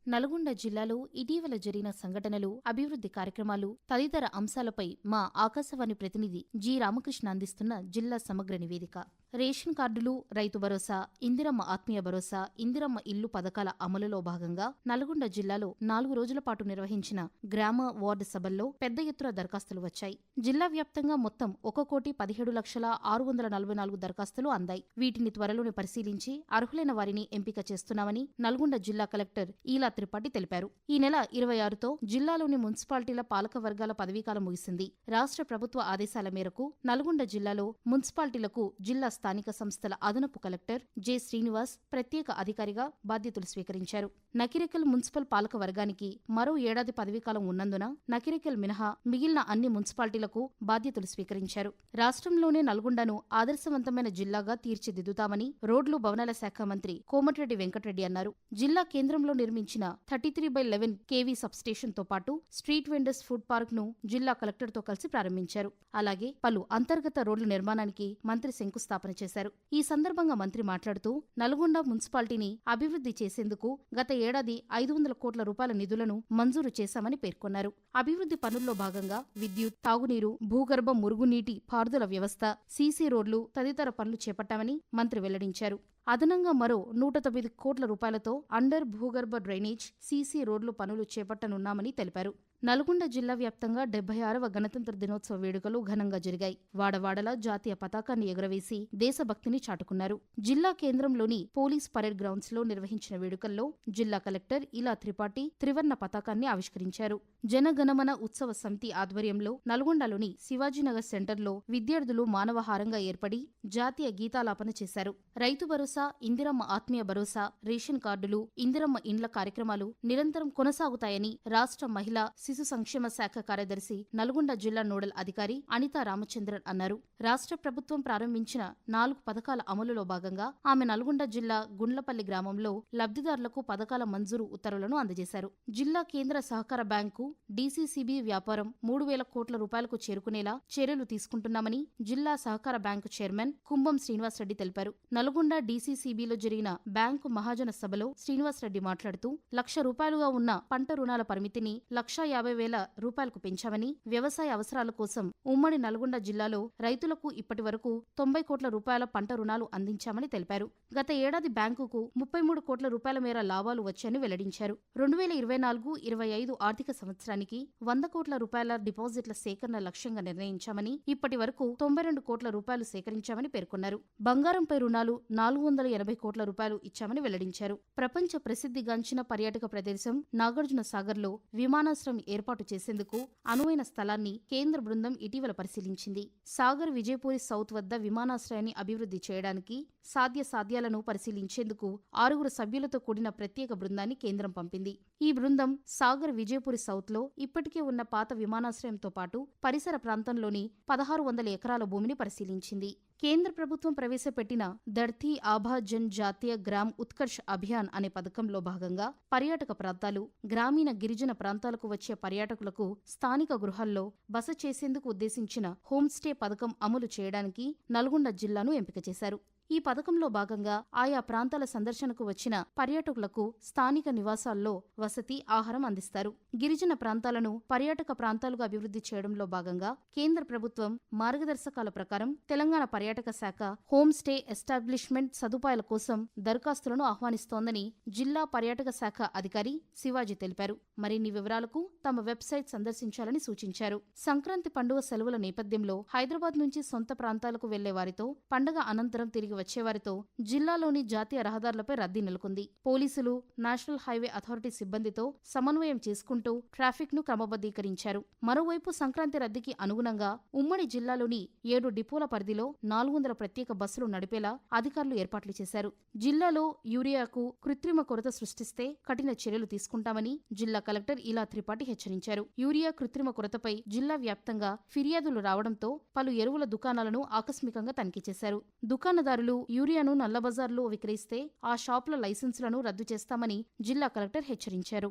నల్గొండ జిల్లాలో ఇటీవల జరిగిన సంఘటనలు, అభివృద్ధి కార్యక్రమాలు తదితర అంశాలపై మా ఆకాశవాణి ప్రతినిధి జి. రామకృష్ణ అందిస్తున్న జిల్లా సమగ్ర నివేదిక. రేషన్ కార్డులు, రైతు భరోసా, ఇందిరమ్మ ఆత్మీయ భరోసా, ఇందిరమ్మ ఇల్లు పథకాల అమలులో భాగంగా నల్గొండ జిల్లాలో 4 రోజుల పాటు నిర్వహించిన గ్రామ, వార్డు సభల్లో పెద్ద ఎత్తున దరఖాస్తులు వచ్చాయి. జిల్లా వ్యాప్తంగా మొత్తం 1,17,644 దరఖాస్తులు అందాయి. వీటిని త్వరలోనే పరిశీలించి అర్హులైన వారిని ఎంపిక చేస్తున్నామని నల్గొండ జిల్లా కలెక్టర్ ఈలా త్రిపాఠి తెలిపారు. ఈ నెల 26తో జిల్లాలోని మున్సిపాలిటీల పాలక వర్గాల పదవీకాలం ముగిసింది. రాష్ట్ర ప్రభుత్వ ఆదేశాల మేరకు నల్గొండ జిల్లాలో మున్సిపాలిటీలకు జిల్లా స్థానిక సంస్థల అదనపు కలెక్టర్ జె. శ్రీనివాస్ ప్రత్యేక అధికారిగా బాధ్యతలు స్వీకరించారు. నకిరేకల్ మున్సిపల్ పాలక వర్గానికి మరో ఏడాది పదవీకాలం ఉన్నందున నకిరేకల్ మినహా మిగిలిన అన్ని మున్సిపాలిటీలకు బాధ్యతలు స్వీకరించారు. రాష్ట్రంలోనే నల్గొండను ఆదర్శవంతమైన జిల్లాగా తీర్చిదిద్దుతామని రోడ్లు, భవనాల శాఖ మంత్రి కోమటిరెడ్డి వెంకటరెడ్డి అన్నారు. జిల్లా కేంద్రంలో నిర్మించిన 33/11 kV సబ్స్టేషన్తో పాటు స్ట్రీట్ వెండర్స్ ఫుడ్ పార్క్ ను జిల్లా కలెక్టర్తో కలిసి ప్రారంభించారు. అలాగే పలు అంతర్గత రోడ్ల నిర్మాణానికి మంత్రి శంకుస్థాపన చేశారు. ఈ సందర్భంగా మంత్రి మాట్లాడుతూ నల్గొండ మున్సిపాలిటీని అభివృద్ధి చేసేందుకు గత ఏడాది 500 కోట్ల రూపాయల నిధులను మంజూరు చేశామని పేర్కొన్నారు. అభివృద్ధి పనుల్లో భాగంగా విద్యుత్, తాగునీరు, భూగర్భ మురుగునీటి పారుదల వ్యవస్థ, సీసీ రోడ్లు తదితర పనులు చేపట్టామని మంత్రి వెల్లడించారు. అదనంగా మరో 109 కోట్ల రూపాయలతో అండర్ భూగర్భ డ్రైనేజ్, సీసీ రోడ్లు పనులు చేపట్టనున్నామని తెలిపారు. నల్గొండ జిల్లా వ్యాప్తంగా 76వ గణతంత్ర దినోత్సవ వేడుకలు ఘనంగా జరిగాయి. వాడవాడలా జాతీయ పతాకాన్ని ఎగురవేసి దేశభక్తిని చాటుకున్నారు. జిల్లా కేంద్రంలోని పోలీస్ పరేడ్ గ్రౌండ్స్ లో నిర్వహించిన వేడుకల్లో జిల్లా కలెక్టర్ ఇలా త్రిపాఠి త్రివర్ణ పతాకాన్ని ఆవిష్కరించారు. జనగణమన ఉత్సవ సమితి ఆధ్వర్యంలో నల్గొండలోని శివాజీనగర్ సెంటర్లో విద్యార్థులు మానవహారంగా ఏర్పడి జాతీయ గీతాలాపన చేశారు. రైతు భరోసా, ఇందిరమ్మ ఆత్మీయ భరోసా, రేషన్ కార్డులు, ఇందిరమ్మ ఇండ్ల కార్యక్రమాలు నిరంతరం కొనసాగుతాయని రాష్ట్ర మహిళా, శిశు సంక్షేమ శాఖ కార్యదర్శి, నల్గొండ జిల్లా నోడల్ అధికారి అనితా రామచంద్రన్ అన్నారు. రాష్ట్ర ప్రభుత్వం ప్రారంభించిన 4 పథకాల అమలులో భాగంగా ఆమె నల్గొండ జిల్లా గుండ్లపల్లి గ్రామంలో లబ్ధిదారులకు పథకాల మంజూరు ఉత్తర్వులను అందజేశారు. జిల్లా కేంద్ర సహకార బ్యాంకు, డీసీసీబీ వ్యాపారం 3,000 కోట్ల రూపాయలకు చేరుకునేలా చర్యలు తీసుకుంటున్నామని జిల్లా సహకార బ్యాంకు చైర్మన్ కుంభం శ్రీనివాసరెడ్డి తెలిపారు. నల్గొండ డీసీసీబీలో జరిగిన బ్యాంకు మహాజన సభలో శ్రీనివాసరెడ్డి మాట్లాడుతూ ₹1,00,000 ఉన్న పంట రుణాల పరిమితిని ₹150,000 పెంచామని, వ్యవసాయ అవసరాల కోసం ఉమ్మడి నల్గొండ జిల్లాలో రైతులకు ఇప్పటి వరకు 90 కోట్ల రూపాయల పంట రుణాలు అందించామని తెలిపారు. గత ఏడాది బ్యాంకుకు 33 కోట్ల రూపాయల మేర లాభాలు వచ్చాయని వెల్లడించారు. 2024-25 ఆర్థిక సంవత్సరానికి 100 కోట్ల రూపాయల డిపాజిట్ల సేకరణ లక్ష్యంగా నిర్ణయించామని, ఇప్పటి వరకు 92 కోట్ల రూపాయలు సేకరించామని పేర్కొన్నారు. బంగారంపై రుణాలు 480 కోట్ల రూపాయలు ఇచ్చామని వెల్లడించారు. ప్రపంచ ప్రసిద్ధిగాంచిన పర్యాటక ప్రదేశం నాగార్జున సాగర్లో విమానాశ్రయం ఏర్పాటు చేసేందుకు అనువైన స్థలాన్ని కేంద్ర బృందం ఇటీవల పరిశీలించింది. సాగర్ విజయపూరి సౌత్ వద్ద విమానాశ్రయాన్ని అభివృద్ధి చేయడానికి సాధ్యాలను పరిశీలించేందుకు 6 సభ్యులతో కూడిన ప్రత్యేక బృందాన్ని కేంద్రం పంపింది. ఈ బృందం సాగర్ విజయపూరి సౌత్లో ఇప్పటికే ఉన్న పాత విమానాశ్రయంతో పాటు పరిసర ప్రాంతంలోని 1,600 ఎకరాల భూమిని పరిశీలించింది. కేంద్ర ప్రభుత్వం ప్రవేశపెట్టిన ధర్తీ ఆభా జన్ జాతీయ గ్రామ్ ఉత్కర్ష్ అభియాన్ అనే పథకంలో భాగంగా పర్యాటక ప్రాంతాలు, గ్రామీణ గిరిజన ప్రాంతాలకు వచ్చే పర్యాటకులకు స్థానిక గృహాల్లో బస చేసేందుకు ఉద్దేశించిన హోంస్టే పథకం అమలు చేయడానికి నల్గొండ జిల్లాను ఎంపిక చేశారు. ఈ పథకంలో భాగంగా ఆయా ప్రాంతాల సందర్శనకు వచ్చిన పర్యాటకులకు స్థానిక నివాసాల్లో వసతి, ఆహారం అందిస్తారు. గిరిజన ప్రాంతాలను పర్యాటక ప్రాంతాలుగా అభివృద్ధి చేయడంలో భాగంగా కేంద్ర ప్రభుత్వం మార్గదర్శకాల ప్రకారం తెలంగాణ పర్యాటక శాఖ హోంస్టే ఎస్టాబ్లిష్మెంట్ సదుపాయాల కోసం దరఖాస్తులను ఆహ్వానిస్తోందని జిల్లా పర్యాటక శాఖ అధికారి శివాజీ తెలిపారు. మరిన్ని వివరాలకు తమ వెబ్సైట్ సందర్శించాలని సూచించారు. సంక్రాంతి పండుగ సెలవుల నేపథ్యంలో హైదరాబాద్ నుంచి సొంత ప్రాంతాలకు వెళ్లే వారితో, పండుగ అనంతరం తిరిగి వచ్చేవారితో జిల్లాలోని జాతీయ రహదారులపై రద్దీ నెలకొంది. పోలీసులు, నేషనల్ హైవే అథారిటీ సిబ్బందితో సమన్వయం చేసుకుంటూ ట్రాఫిక్ ను క్రమబద్ధీకరించారు. మరోవైపు సంక్రాంతి రద్దీకి అనుగుణంగా ఉమ్మడి జిల్లాలోని 7 డిపోల పరిధిలో 400 ప్రత్యేక బస్సులు నడిపేలా అధికారులు ఏర్పాట్లు చేశారు. జిల్లాలో యూరియాకు కృత్రిమ కొరత సృష్టిస్తే కఠిన చర్యలు తీసుకుంటామని జిల్లా కలెక్టర్ ఇలా త్రిపాఠి హెచ్చరించారు. యూరియా కృత్రిమ కొరతపై జిల్లా వ్యాప్తంగా ఫిర్యాదులు రావడంతో పలు ఎరువుల దుకాణాలను ఆకస్మికంగా తనిఖీ చేశారు. దుకాణదారులు యూరియాను నల్లబజార్లో విక్రయిస్తే ఆ షాపుల లైసెన్సులను రద్దు చేస్తామని జిల్లా కలెక్టర్ హెచ్చరించారు.